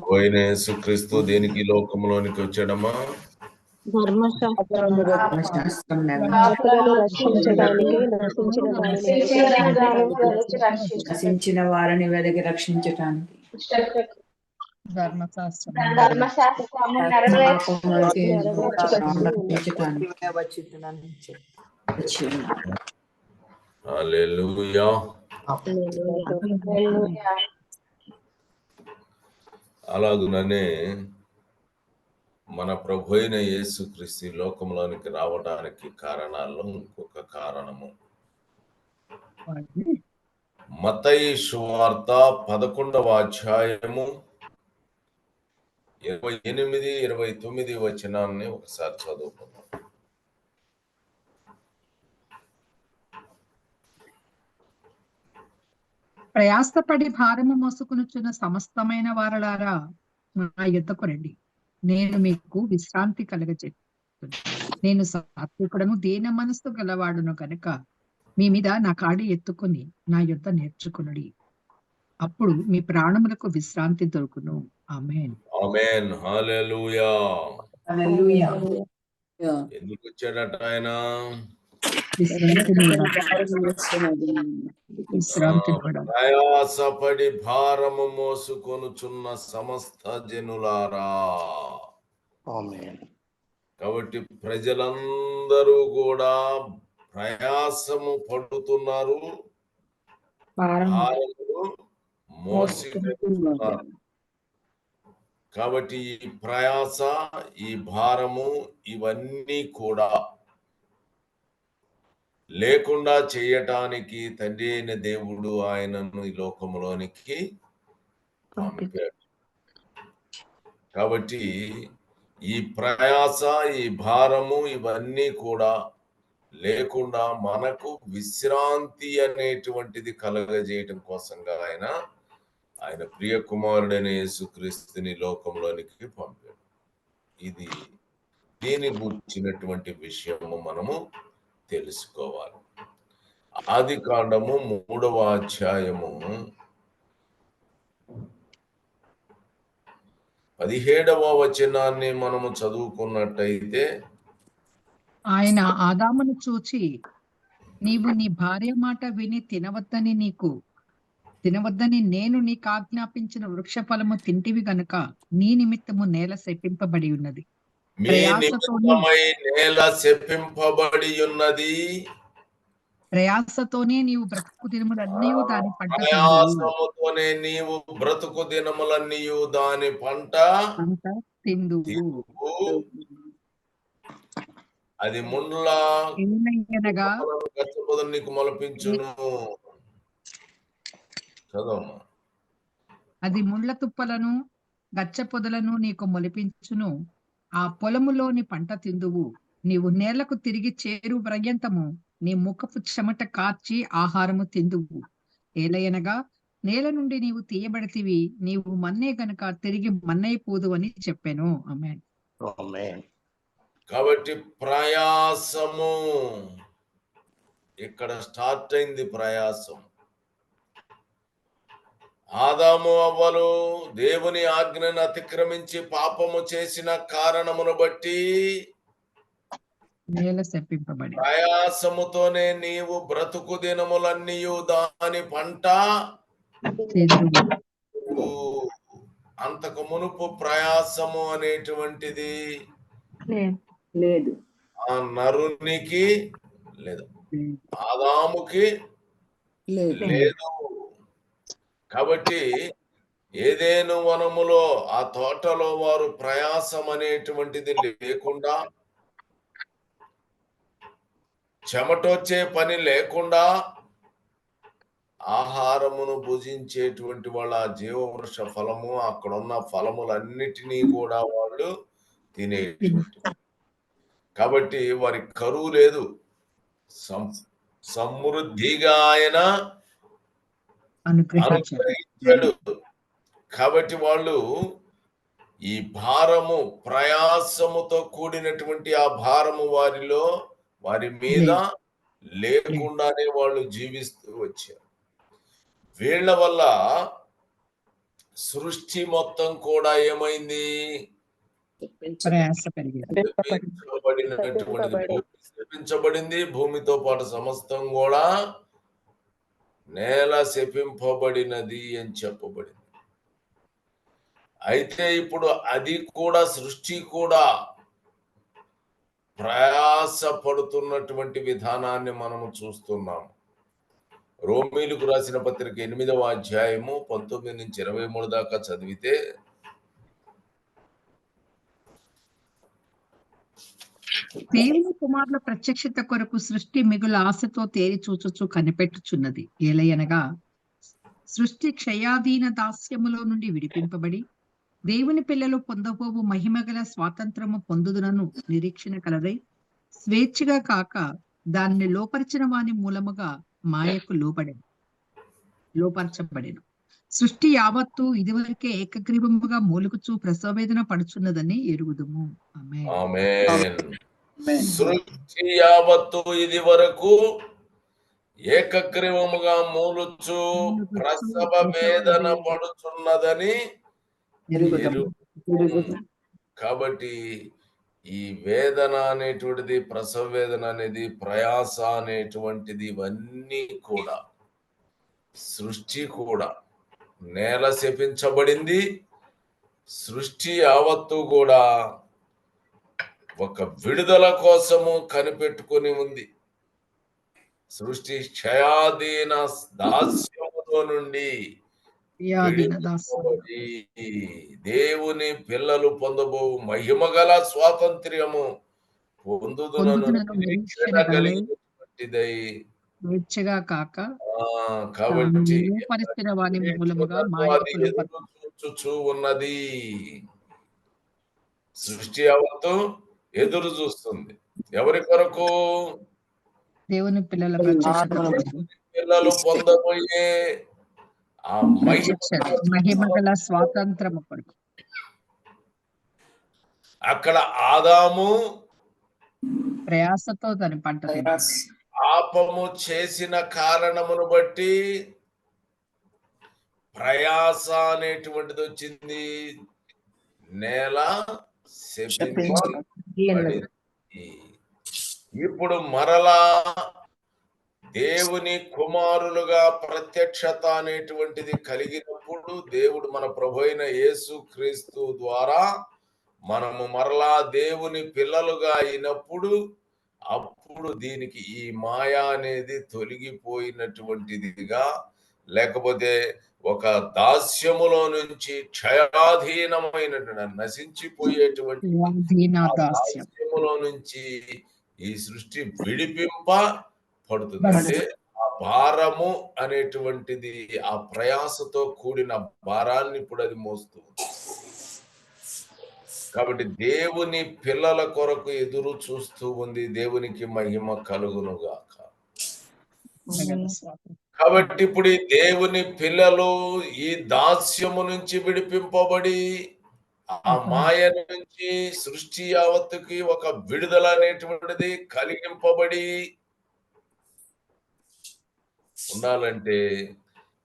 పోయిన యేసుక్రీస్తు దేనికి లోకంలోనికి వచ్చాడమ్మా? నశించిన వారిని వెదకి రక్షించటానికి, హల్లెలూయా. అలాగుననే మన ప్రభు అయిన యేసుక్రీస్తు లోకంలోనికి రావడానికి కారణాల్లో ఇంకొక కారణము, మత్తయి సువార్త 11వ అధ్యాయము 28, 29 వచనాన్ని ఒకసారి చదువుకుందాం. ప్రయాసపడి భారము మోసుకొనుచున్న సమస్తమైన వారలారా నా యొద్దకు రండి, నేను మీకు విశ్రాంతి కలగజేస్తాను. నేను సాత్వికుడను, దీన మనస్సు గలవాడును కనుక మీ మీద నా కాడి ఎత్తుకొని నా యొద్ద నేర్చుకునుడి, అప్పుడు మీ ప్రాణములకు విశ్రాంతి దొరుకును. ఆమేన్. ఆమేన్. హల్లెలూయా. హల్లెలూయా. ఎందుకు వచ్చాడట ఆయన? ప్రయాసపడి భారము మోసుకొనుచున్న సమస్త జనులారా. కాబట్టి ప్రజలందరూ కూడా ప్రయాసము పడుతున్నారు, భారములు మోసుకుంటున్నారు. కాబట్టి ఈ ప్రయాస, ఈ భారము, ఇవన్నీ కూడా లేకుండా చేయటానికి తండ్రి అయిన దేవుడు ఆయనను ఈ లోకంలోనికి పంపాడు. కాబట్టి ఈ ప్రయాస, ఈ భారము, ఇవన్నీ కూడా లేకుండా మనకు విశ్రాంతి అనేటువంటిది కలగజేయటం కోసంగా ఆయన ప్రియ కుమారుడైన యేసుక్రీస్తుని లోకంలోనికి పంపాడు. ఇది దీని గురించినటువంటి విషయము మనము తెలుసుకోవాలి. ఆదికాండము 3వ అధ్యాయము 17వ వచనాన్ని మనము చదువుకున్నట్టయితే, ఆయన ఆదామును చూచి, నీవు నీ భార్య మాట విని తినవద్దని నేను నీకు ఆజ్ఞాపించిన వృక్ష ఫలము తింటివి గనుక నీ నిమిత్తము నేల శపింపబడి ఉన్నది. ప్రయాసతోనే నీవు బ్రతుకు దినములన్నీ దాని పంట తిందువు. అది ముండ్ల నీకు మొలపించును. అది ముండ్ల తుప్పలను గచ్చ పొదలను నీకు మొలిపించును. ఆ పొలములోని పంట తిందువు. నీవు నేలకు తిరిగి చేరు పర్యంతము నీ ముఖపు చెమట కార్చి ఆహారము తిందువు. ఏలయనగా నేల నుండి నీవు తీయబడితివి, నీవు మన్నే గనుక తిరిగి మన్నైపోదు అని చెప్పాను. ఆమేన్. కాబట్టి ప్రయాసము ఇక్కడ స్టార్ట్ అయింది. ప్రయాసం ఆదాము అవ్వలు దేవుని ఆజ్ఞను అతిక్రమించి పాపము చేసిన కారణమును బట్టి ప్రయాసముతోనే నీవు బ్రతుకు దినములన్నీ దాని పంట. అంతకు మునుపు ప్రయాసము అనేటువంటిది లేదు, ఆ నరునికి లేదు, ఆదాముకి లేదు. కాబట్టి ఏదేను వనములో, ఆ తోటలో వారు ప్రయాసం అనేటువంటిది లేకుండా, చెమటొచ్చే పని లేకుండా ఆహారమును భుజించేటువంటి వాళ్ళ జీవవృక్ష ఫలము, అక్కడున్న ఫలములన్నిటినీ కూడా వాళ్ళు తినేటువంటి. కాబట్టి వారి కరువు లేదు, సమృద్ధిగా ఆయన అనుగ్రహించాడు. కాబట్టి వాళ్ళు ఈ భారము, ప్రయాసముతో కూడినటువంటి ఆ భారము వారి మీద లేకుండానే వాళ్ళు జీవిస్తూ వచ్చారు. వీళ్ళ వల్ల సృష్టి మొత్తం కూడా ఏమైంది? ప్రయాస పెరిగింది. శపించబడినటువంటిది. భూమి శపించబడింది. భూమితో పాటు సమస్తం కూడా నేల శపింపబడినది అని చెప్పబడింది. అయితే ఇప్పుడు అది కూడా సృష్టి కూడా ప్రయాస పడుతున్నటువంటి విధానాన్ని మనము చూస్తున్నాము. రోమీలకు రాసిన పత్రిక 8వ అధ్యాయము 19 నుంచి 23 దాకా చదివితే దేవుని కుమారుల ప్రత్యక్షత కొరకు సృష్టి మిగుల ఆశతో తేరి చూచుచు కనిపెట్టుచున్నది. ఏలయనగా సృష్టి క్షయాధీన దాస్యములో నుండి విడిపింపబడి దేవుని పిల్లలు పొందబోవు మహిమగల స్వాతంత్రము పొందుదునను నిరీక్షణ కలదై స్వేచ్ఛగా కాక దాన్ని లోపరిచిన వాని మూలముగా మాయకు లోపరచబడెను. సృష్టి యావత్తు ఇదివరకే ఏకగ్రీవముగా మూలుగుచూ ప్రసవేదన పడుచున్నదని ఎరుగుదుము. ఆమేన్. సృష్టి యావత్తు ఇది వరకు ఏకగ్రీవముగా మూలుచు ప్రసవ వేదన పడుచున్నదని కాబట్టి ఈ వేదన అనేటువంటిది, ప్రసవ వేదన అనేది, ప్రయాస అనేటువంటిది, ఇవన్నీ కూడా సృష్టి కూడా నేల శపించబడింది. సృష్టి యావత్తు కూడా ఒక విడుదల కోసము కనిపెట్టుకొని ఉంది. సృష్టి క్షయాధీన దాస్యములో నుండి విడిపింపబడి దేవుని పిల్లలు పొందబో మహిమగల స్వాతంత్ర్యము పొందుదునను నిరీక్షణ కలిగినటువంటిదై స్వేచ్ఛగా కాక కాబట్టి పరిస్థితి వాని మూలముగా చూచు ఉన్నది. సృష్టి యావత్తు ఎదురు చూస్తుంది. ఎవరి కొరకు? దేవుని పిల్లల పిల్లలు పొందబోయే ఆ మహిమగల స్వాతంత్రము కొరకు. అక్కడ ఆదాము ప్రయాసతో దాని పంట పాపము చేసిన కారణమును బట్టి ప్రయాస అనేటువంటిది వచ్చింది. నేల శపించబడింది. ఇప్పుడు మరలా దేవుని కుమారులుగా ప్రత్యక్షత అనేటువంటిది కలిగినప్పుడు దేవుడు మన ప్రభు అయిన యేసు క్రీస్తు ద్వారా మనము మరలా దేవుని పిల్లలుగా అయినప్పుడు అప్పుడు దీనికి ఈ మాయ అనేది తొలగిపోయినటువంటిదిగా, లేకపోతే ఒక దాస్యములో నుంచి క్షయాధీనమైన నశించిపోయేటువంటి దాస్యములో నుంచి ఈ సృష్టి విడిపింపబడుతుంది. అంటే ఆ భారము అనేటువంటిది, ఆ ప్రయాసతో కూడిన భారాన్ని ఇప్పుడు అది మోస్తుంది. కాబట్టి దేవుని పిల్లల కొరకు ఎదురు చూస్తూ ఉంది. దేవునికి మహిమ కలుగునుగాక. కాబట్టి ఇప్పుడు ఈ దేవుని పిల్లలు ఈ దాస్యము నుంచి విడిపింపబడి ఆ మాయ నుంచి సృష్టి యావత్తుకి ఒక విడుదల అనేటువంటిది కలిగింపబడి ఉండాలంటే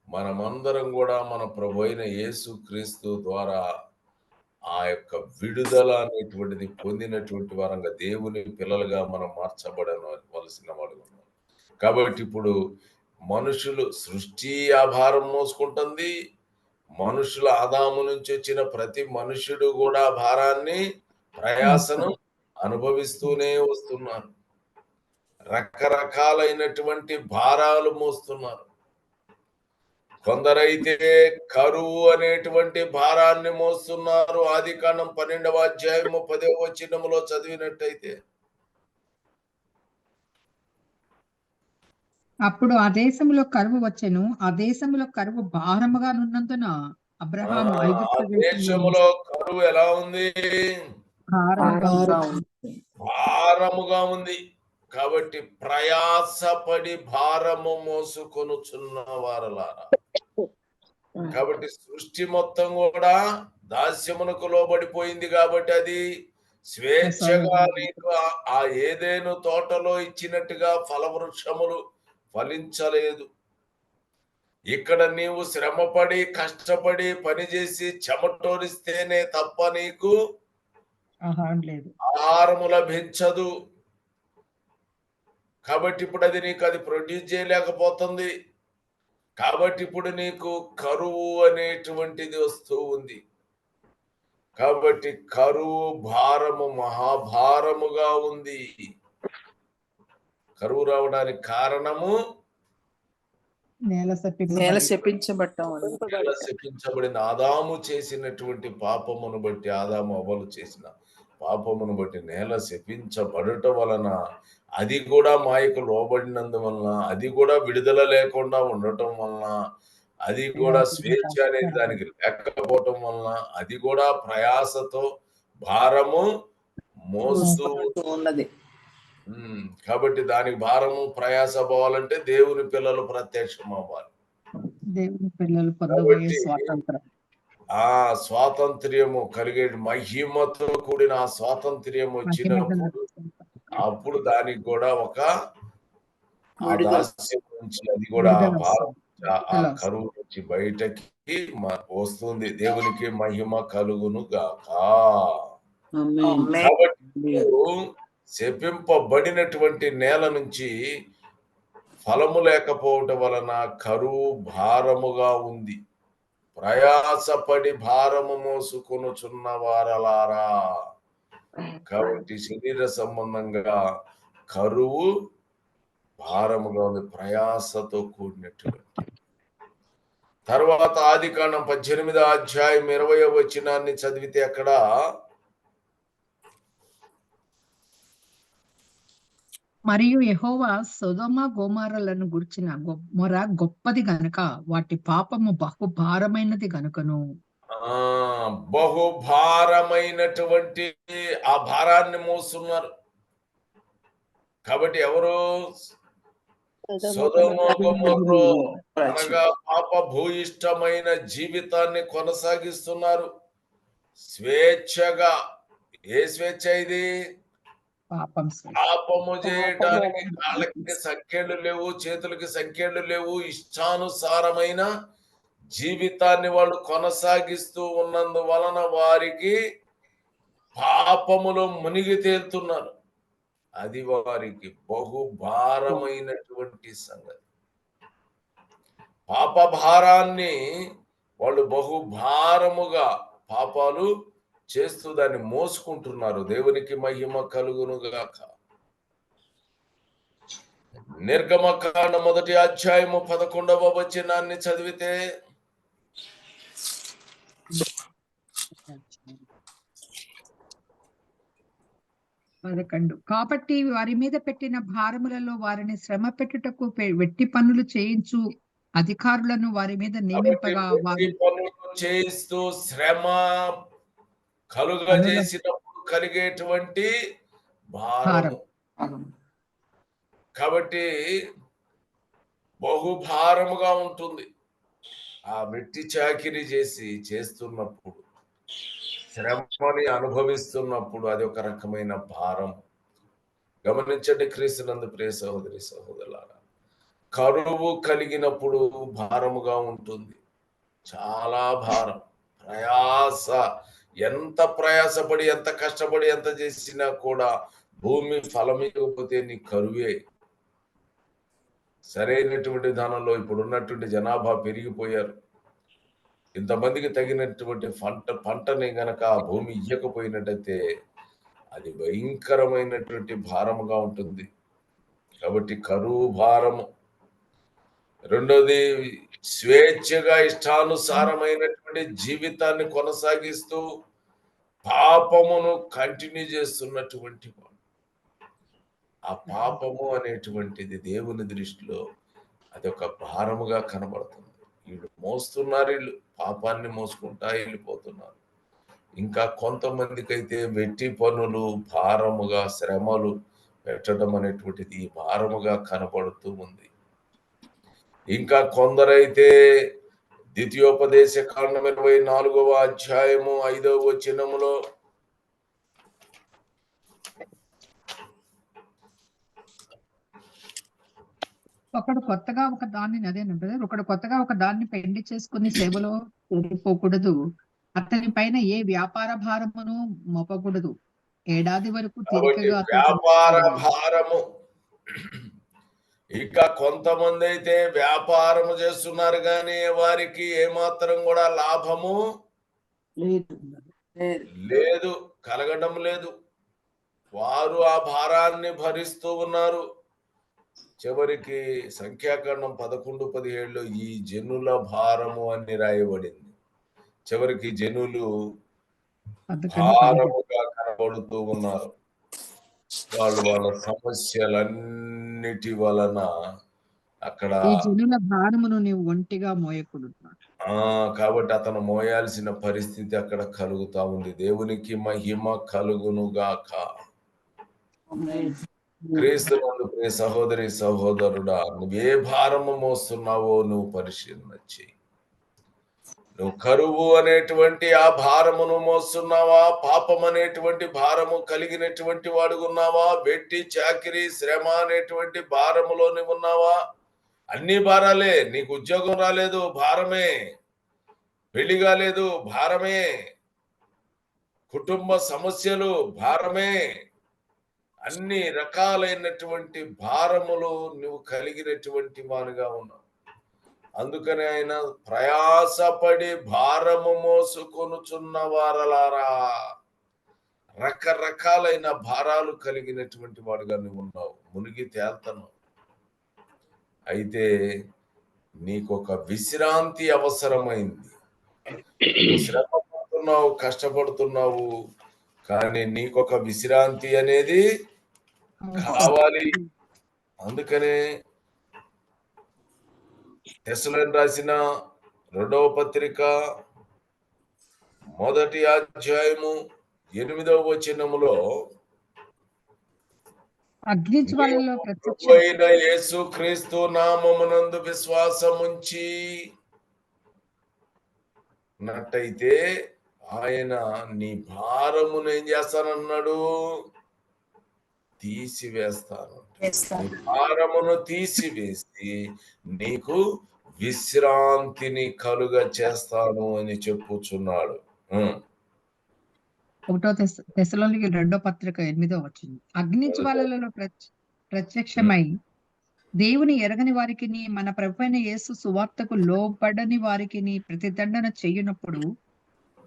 మనమందరం కూడా మన ప్రభు అయిన యేసు క్రీస్తు ద్వారా ఆ యొక్క విడుదల అనేటువంటిది పొందినటువంటి వారంగా దేవుని పిల్లలుగా మనం మార్చబడవలసిన వాడు ఉన్నాం. కాబట్టి ఇప్పుడు మనుషులు సృష్టి ఆ భారం మోసుకుంటుంది. మనుషుల ఆదాము నుంచి వచ్చిన ప్రతి మనుషుడు కూడా భారాన్ని, ప్రయాసను అనుభవిస్తూనే వస్తున్నారు. రకరకాలైనటువంటి భారాలు మోస్తున్నారు. కొందరైతే కరువు అనేటువంటి భారాన్ని మోస్తున్నారు. ఆదికాండం 12వ అధ్యాయము 10వ వచనములో చదివినట్టయితే అప్పుడు ఆ దేశంలో కరువు వచ్చెను. ఆ దేశంలో కరువు భారముగా ఉన్నందున అబ్రహాము దేశంలో కరువు ఎలా ఉంది? భారముగా ఉంది. కాబట్టి ప్రయాసపడి భారము మోసుకొనుచున్న వారలారా, కాబట్టి సృష్టి మొత్తం కూడా దాస్యమునకు లోబడిపోయింది. కాబట్టి అది స్వేచ్ఛగా నీకు ఆ ఏదెను తోటలో ఇచ్చినట్టుగా ఫలవృక్షములు ఫలించలేదు. ఇక్కడ నీవు శ్రమపడి కష్టపడి పనిచేసి చెమటోరిస్తేనే తప్ప నీకు ఆహారం లేదు. ఆహారము లభించదు. కాబట్టి ఇప్పుడు అది ప్రొడ్యూస్ చేయలేకపోతుంది. కాబట్టి ఇప్పుడు నీకు కరువు అనేటువంటిది వస్తూ ఉంది. కాబట్టి కరువు భారము మహాభారముగా ఉంది. కరువు రావడానికి కారణము నేల శపించబడిన ఆదాము చేసినటువంటి పాపమును బట్టి, ఆదాము అవ్వలు చేసిన పాపమును బట్టి నేల శపించబడటం వలన, అది కూడా మాయకు లోబడినందువలన, అది కూడా విడుదల లేకుండా ఉండటం వలన, అది కూడా స్వేచ్ఛ అనేది దానికి లేకపోవటం వలన, అది కూడా ప్రయాసతో భారము మోస్తూ ఉన్నది. కాబట్టి దానికి భారము ప్రయాస పోవాలంటే దేవుని పిల్లలు ప్రత్యక్షం అవ్వాలి. దేవుని పిల్లలు పొందబోయే స్వాతంత్రం, ఆ స్వాతంత్ర్యము కలిగే మహిమతో కూడిన ఆ స్వాతంత్ర్యం వచ్చినప్పుడు అప్పుడు దానికి కూడా ఒక దాస్యం నుంచి, అది కూడా ఆ కరువు నుంచి బయటకి వస్తుంది. దేవునికి మహిమ కలుగును గాక. కాబట్టి శపింపబడినటువంటి నేల నుంచి ఫలము లేకపోవటం వలన కరువు భారముగా ఉంది. ప్రయాసపడి భారము మోసుకొనుచున్న వారలారా. కాబట్టి శరీర సంబంధంగా కరువు భారముగా ఉంది, ప్రయాసతో కూడినటువంటి. తర్వాత ఆదికాండం 18వ అధ్యాయం 20వ వచనాన్ని చదివితే అక్కడ మరియు యెహోవా సొదొమ గొమొర్రాలను గూర్చిన మొర గొప్పది గనుక వాటి పాపము బహుభారమైనది గనుకను. బహుభారమైనటువంటి ఆ భారాన్ని మోస్తున్నారు. కాబట్టి ఎవరు? సొదొమ గొమొర్రా అనగా పాప భూయిష్టమైన జీవితాన్ని కొనసాగిస్తున్నారు స్వేచ్ఛగా. ఏ స్వేచ్ఛ ఇది? పాపము చేయడానికి కాళ్ళకి సంఖ్యలు లేవు, చేతులకి సంఖ్యలు లేవు. ఇష్టానుసారమైన జీవితాన్ని వాళ్ళు కొనసాగిస్తూ ఉన్నందువలన వారికి పాపములో మునిగి తేలుతున్నారు. అది వారికి బహుభారమైనటువంటి సంగతి. పాప భారాన్ని వాళ్ళు బహుభారముగా పాపాలు చేస్తూ దాన్ని మోసుకుంటున్నారు. దేవునికి మహిమ కలుగును గాక. నిర్గమకాండ 1వ అధ్యాయము 11వ వచనాన్ని చదివితే, కాబట్టి వారి మీద పెట్టిన భారములలో వారిని శ్రమ పెట్టుటకు వెట్టి పనులు చేయించు అధికారులను వారి మీద నియమింపగా చేయిస్తూ శ్రమ కలుగజేసినప్పుడు కలిగేటువంటి భారం. కాబట్టి బహుభారముగా ఉంటుంది. ఆ వెట్టి చాకిరీ చేస్తున్నప్పుడు, శ్రమని అనుభవిస్తున్నప్పుడు అది ఒక రకమైన భారం. గమనించండి క్రీస్తునందు ప్రియ సహోదరి సహోదరులారా, కరువు కలిగినప్పుడు భారముగా ఉంటుంది. చాలా భారం, ప్రయాస. ఎంత ప్రయాసపడి, ఎంత కష్టపడి, ఎంత చేసినా కూడా భూమి ఫలం ఇవ్వకపోతే నీ కరువే. సరైనటువంటి దానంలో ఇప్పుడున్నటువంటి జనాభా పెరిగిపోయారు. ఇంతమందికి తగినటువంటి పంటని గనక ఆ భూమి ఇయ్యకపోయినట్టయితే అది భయంకరమైనటువంటి భారముగా ఉంటుంది. కాబట్టి కరువు భారము. రెండోది, స్వేచ్ఛగా ఇష్టానుసారమైనటువంటి జీవితాన్ని కొనసాగిస్తూ పాపమును కంటిన్యూ చేస్తున్నటువంటి వాడు. ఆ పాపము అనేటువంటిది దేవుని దృష్టిలో అది ఒక భారముగా కనబడుతుంది. వీళ్ళు మోస్తున్నారు, వీళ్ళు పాపాన్ని మోసుకుంటా వెళ్ళిపోతున్నారు. ఇంకా కొంతమందికి అయితే వెట్టి పనులు భారముగా, శ్రమలు పెట్టడం అనేటువంటిది ఈ భారముగా కనబడుతూ ఉంది. ఇంకా కొందరైతే ద్వితీయోపదేశ కాండం 24వ అధ్యాయము 5వ వచనములో ఒకడు కొత్తగా ఒక దాన్ని అదేనంటే ఒకడు కొత్తగా ఒక దాన్ని పెళ్లి చేసుకుని సేవలో చేరిపోకూడదు. అతని పైన ఏ వ్యాపార భారమును మోపకూడదు. ఏడాది వరకు కాబట్టి తీరికగా అతడు వ్యాపార భారము, ఇక కొంతమంది అయితే వ్యాపారము చేస్తున్నారు కానీ వారికి ఏమాత్రం కూడా లాభము లేదు లేదు, కలగడం లేదు. వారు ఆ భారాన్ని భరిస్తూ ఉన్నారు. చివరికి సంఖ్యాకాండం 11:17 ఈ జనుల భారము అని రాయబడింది. చివరికి జనులు 11:17 భారముగా కనబడుతూ ఉన్నారు. వాళ్ళ సమస్యలన్నిటి వలన అక్కడ ఈ జనుల భారమును నీవు ఒంటిగా మోయకూడదు. కాబట్టి అతను మోయాల్సిన పరిస్థితి అక్కడ కలుగుతా ఉంది. దేవునికి మహిమ కలుగునుగాక. క్రీస్తునందు ప్రియ సహోదరి సహోదరుడా, నువ్వే భారము మోస్తున్నావో నువ్వు పరిశీలన చెయ్యి. నువ్వు కరువు అనేటువంటి ఆ భారమును మోస్తున్నావా? పాపం అనేటువంటి భారము కలిగినటువంటి వాడుగున్నావా? వెట్టి చాకిరి శ్రమ అనేటువంటి భారములో నువ్వు ఉన్నావా? అన్ని భారాలే. నీకు ఉద్యోగం రాలేదు, భారమే. పెళ్లి కాలేదు, భారమే. కుటుంబ సమస్యలు, భారమే. అన్ని రకాలైనటువంటి భారములు నువ్వు కలిగినటువంటి వానిగా ఉన్నావు. అందుకని ఆయన ప్రయాసపడి భారము మోసుకొనుచున్న వారలారా, రకరకాలైన భారాలు కలిగినటువంటి వాడుగా నువ్వు ఉన్నావు, మునిగి తేల్తున్నావు. అయితే నీకొక విశ్రాంతి అవసరమైంది. శ్రమ పడుతున్నావు, కష్టపడుతున్నావు, కానీ నీకొక విశ్రాంతి అనేది కావాలి. అందుకనే తెస్సలోనికీయులకు రాసిన 2వ పత్రిక 1వ అధ్యాయము 8వ వచనములో అగ్నిజ్వాలలో ప్రభువైన యేసుక్రీస్తు నామమునందు విశ్వాసముంచి నట్టయితే ఆయన నీ భారమును ఏం చేస్తానన్నాడు? తీసివేస్తాను. నీ భారమును తీసివేసి నీకు విశ్రాంతిని కలుగ చేస్తాను అని చెప్పుచున్నాడు. 1వ తెస్సలోనికీయులకు 2వ పత్రిక 8వ వచనం. అగ్నిజ్వాలలలో ప్రత్యక్షమై దేవుని ఎరగని వారికిని మన ప్రభువైన యేసు సువార్తకు లోబడని వారికిని ప్రతిదండన చేయునప్పుడు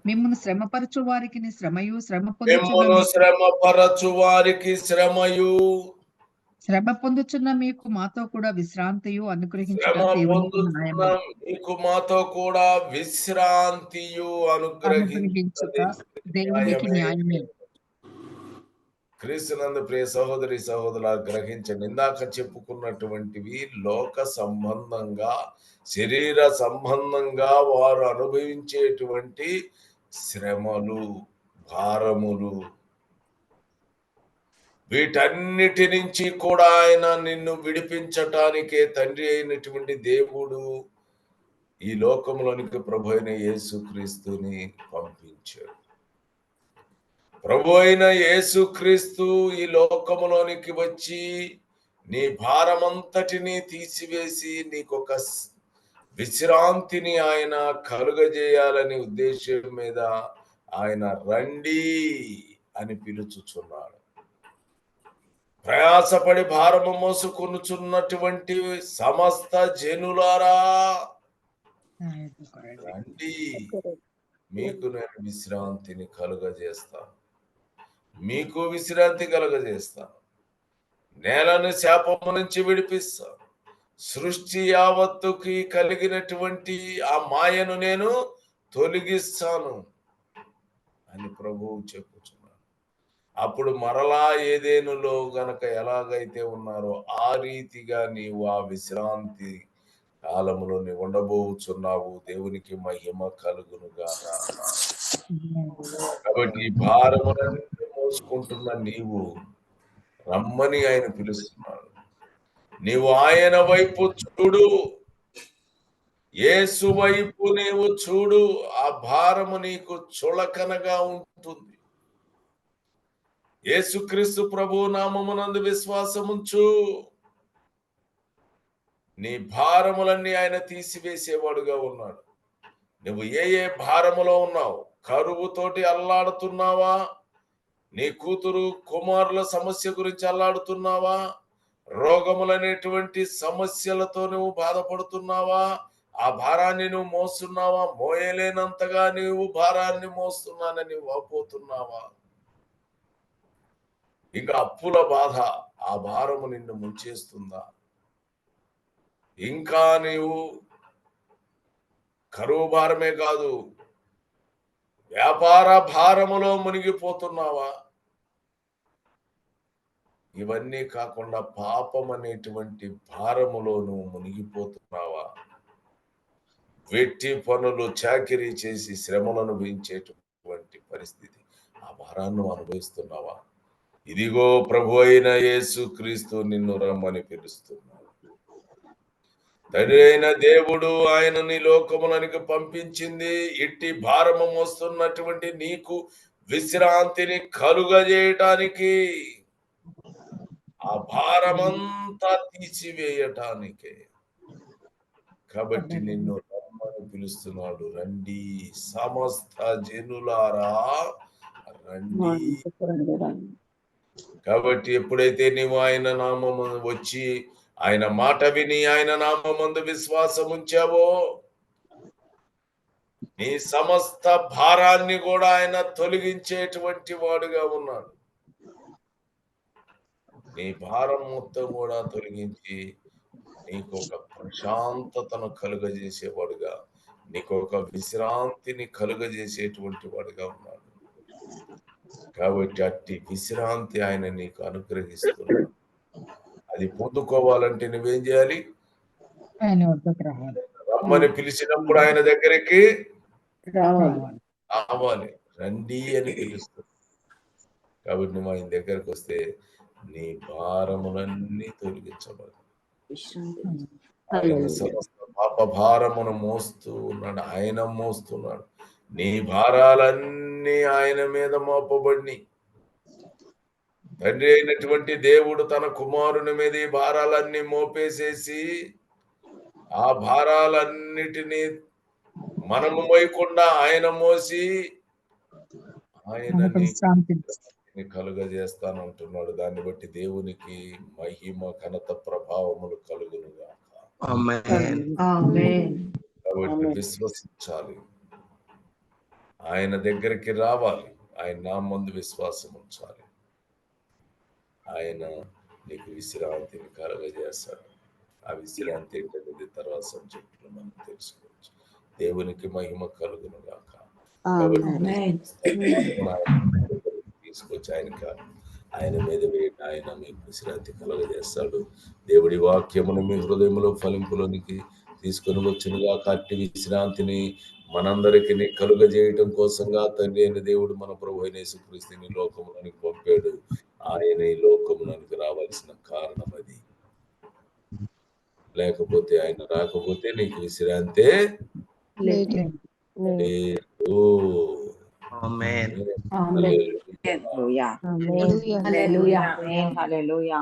మిమ్మును శ్రమపరచు వారికిని శ్రమయు, శ్రమపరచు వారికి శ్రమయు, శ్రమ పొందుచున్న మీకు మాతో కూడా విశ్రాంతియు అనుగ్రహించుట మీకు మాతో కూడా విశ్రాంతియు అనుగ్రహించుట దేవునికి న్యాయమే. క్రీస్తునందు ప్రియ సహోదరి సహోదరుల గ్రహించండి. ఇందాక చెప్పుకున్నటువంటివి లోక సంబంధంగా, శరీర సంబంధంగా వారు అనుభవించేటువంటి శ్రమలు, భారములు, వీటన్నిటి నుంచి కూడా ఆయన నిన్ను విడిపించటానికే తండ్రి అయినటువంటి దేవుడు ఈ లోకంలోనికి ప్రభు అయిన యేసుక్రీస్తుని పంపించాడు. ప్రభు అయిన యేసుక్రీస్తు ఈ లోకములోనికి వచ్చి నీ భారమంతటిని తీసివేసి నీకొక విశ్రాంతిని ఆయన కలుగజేయాలని ఉద్దేశం మీద ఆయన రండి అని పిలుచుచున్నాడు. ప్రయాసపడి భారము మోసుకొనుచున్నటువంటి సమస్త జనులారా రండి, మీకు నేను విశ్రాంతిని కలుగజేస్తాను. మీకు విశ్రాంతి కలుగజేస్తాను. నేలను శాపము నుంచి విడిపిస్తాను. సృష్టి యావత్తుకి కలిగినటువంటి ఆ మాయను నేను తొలగిస్తాను అని ప్రభువు చెప్పుచున్నాడు. అప్పుడు మరలా ఏదేనులో గనక ఎలాగైతే ఉన్నారో ఆ రీతిగా నీవు ఆ విశ్రాంతి కాలంలో నీవు ఉండబోచున్నావు. దేవునికి మహిమ కలుగునుగా. కాబట్టి భారములన్నీ మోసుకుంటున్న నీవు రమ్మని ఆయన పిలుస్తున్నాడు. నీవు ఆయన వైపు చూడు, యేసు వైపు నీవు చూడు. ఆ భారము నీకు చులకనగా ఉంటుంది. యేసుక్రీస్తు ప్రభు నామమునందు విశ్వాసముంచు. నీ భారములన్నీ ఆయన తీసివేసేవాడుగా ఉన్నాడు. నువ్వు ఏ ఏ భారములో ఉన్నావు? కరువుతోటి అల్లాడుతున్నావా? నీ కూతురు కుమారుల సమస్య గురించి అల్లాడుతున్నావా? రోగములనేటువంటి సమస్యలతో నువ్వు బాధపడుతున్నావా? ఆ భారాన్ని నువ్వు మోస్తున్నావా? మోయలేనంతగా నీవు భారాన్ని మోస్తున్నానని వాపోతున్నావా? ఇంకా అప్పుల బాధ, ఆ భారము నిన్ను ముంచేస్తుందా? ఇంకా నీవు కరువు భారమే కాదు, వ్యాపార భారములో మునిగిపోతున్నావా? ఇవన్నీ కాకుండా పాపం అనేటువంటి భారములో నువ్వు మునిగిపోతున్నావా? వెట్టి పనులు చాకిరీ చేసి శ్రమను అనుభవించేటువంటి పరిస్థితి, ఆ భారాన్ని అనుభవిస్తున్నావా? ఇదిగో ప్రభు అయిన యేసు క్రీస్తు నిన్ను రమ్మని పిలుస్తున్నాడు. తండ్రి అయిన దేవుడు ఆయనని లోకములనికి పంపించింది ఇట్టి భారము మోస్తున్నటువంటి నీకు విశ్రాంతిని కలుగజేయటానికి, ఆ భారమంతా తీసివేయటానికే. కాబట్టి నిన్ను రమ్మని పిలుస్తున్నాడు. రండి సమస్త జనులారా రండి. కాబట్టి ఎప్పుడైతే నీవు ఆయన నామము వచ్చి ఆయన మాట విని ఆయన నామమందు విశ్వాసం ఉంచావో, నీ సమస్త భారాన్ని కూడా ఆయన తొలగించేటువంటి వాడుగా ఉన్నాడు. నీ భారం మొత్తం కూడా తొలగించి నీకు ఒక ప్రశాంతతను కలుగజేసేవాడుగా, నీకు ఒక విశ్రాంతిని కలుగజేసేటువంటి వాడుగా ఉన్నాడు. కాబట్టి అట్టి విశ్రాంతి ఆయన నీకు అనుగ్రహిస్తున్నాడు. అది పొందుకోవాలంటే నువ్వేం చేయాలి? ఆయన వద్దకు రావాలి. రమ్మని పిలిచినప్పుడు ఆయన దగ్గరికి రావాలి. రావాలి. రండి అని పిలుస్తుంది. కాబట్టి నువ్వు ఆయన దగ్గరకు వస్తే నీ భారములన్నీ తొలగించబడు. ఆయన సమస్త పాప భారమును మోస్తూ ఉన్నాడు. ఆయన మోస్తున్నాడు. నీ భారాలన్నీ ఆయన మీద మోపబడి, తండ్రి అయినటువంటి దేవుడు తన కుమారుని మీద ఈ భారాలన్నీ మోపేసేసి, ఆ భారాలన్నిటినీ మనము మోయకుండా ఆయన మోసి ఆయనని కలుగజేస్తానంటున్నాడు. దాన్ని బట్టి దేవునికి మహిమ ఘనత ప్రభావములు కలుగునుగా. కాబట్టి విశ్వసించాలి, ఆయన దగ్గరికి రావాలి, ఆయన నామందు విశ్వాసం ఉంచాలి. ఆయన నీకు విశ్రాంతిని కలుగజేస్తాడు. ఆ విశ్రాంతి ఏంటనేది తర్వాత సబ్జెక్టులో మనం తెలుసుకోవచ్చు. దేవునికి మహిమ కలుగును గాక. తీసుకొచ్చి ఆయన మీద వేయండి, ఆయన మీకు విశ్రాంతి కలుగజేస్తాడు. దేవుడి వాక్యమును మీ హృదయంలో ఫలింపులోనికి తీసుకొని వచ్చినగా కట్టి విశ్రాంతిని మనందరికి కలుగజేయటం కోసంగా తండ్రి అయిన దేవుడు మన ప్రభు అయిన యేసుక్రీస్తుని లోకములోనికి పంపాడు. ఆయన ఈ లోకములోనికి రావాల్సిన కారణం అది. లేకపోతే ఆయన రాకపోతే నీకు విశ్రాంతే లేదు. హల్లెలూయా. హల్లెలూయా. హల్లెలూయా.